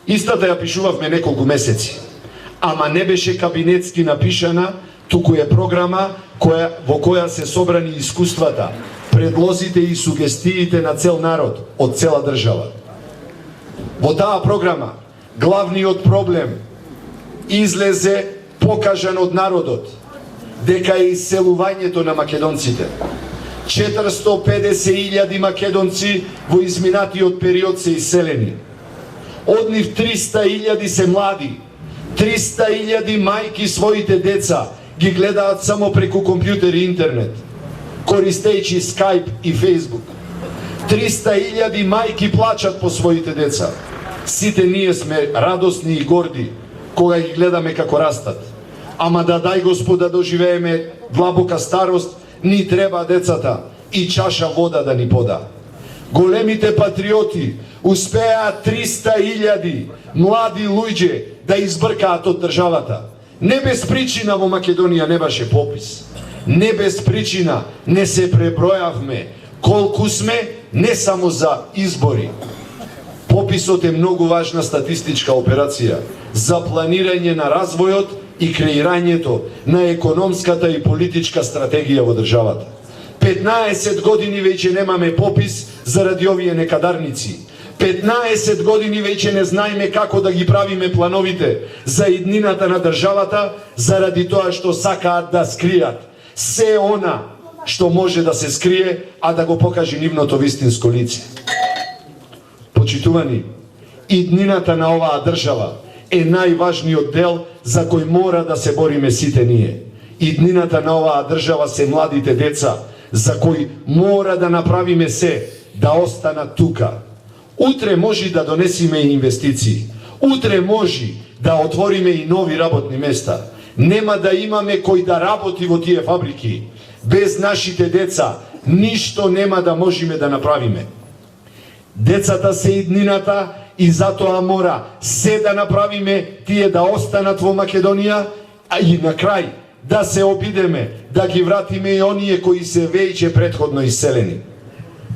Истата ја пишувавме неколку месеци, ама не беше кабинетски напишана, туку е програма во која се собрани искуствата, предлозите и сугестиите на цел народ од цела држава. Во таа програма главниот проблем излезе покажан од народот, дека е иселувањето на македонците. 450.000 македонци во изминатиот период се иселени. Од нив 300.000 се млади, 300.000 мајки своите деца ги гледаат само преку компјутер и интернет, користејќи Skype и Facebook. 300.000 мајки плачат по своите деца. Сите ние сме радосни и горди кога ги гледаме како растат. Ама да дај Господ да доживееме длабока старост, ни треба децата и чаша вода да ни пода. Големите патриоти успеа 300.000 млади луѓе да избркаат од државата. Не без причина во Македонија не беше попис. Не без причина не се пребројавме колку сме, не само за избори. Пописот е многу важна статистичка операција за планирање на развојот и креирањето на економската и политичка стратегија во државата. 15 години веќе немаме попис заради овие некадарници. 15 години веќе не знаеме како да ги правиме плановите за иднината на државата, заради тоа што сакаат да скријат се она што може да се скрие, а да го покаже нивното вистинско лице. Почитувани, иднината на оваа држава е најважниот дел за кој мора да се бориме сите ние. Иднината на оваа држава се младите деца, за кои мора да направиме се да останат тука. Утре може да донесиме и инвестиции. Утре може да отвориме и нови работни места. Нема да имаме кој да работи во тие фабрики. Без нашите деца ништо нема да можеме да направиме. Децата се иднината и затоа мора се да направиме тие да останат во Македонија, а и на крај да се обидеме да ги вратиме и оние кои се веќе претходно иселени.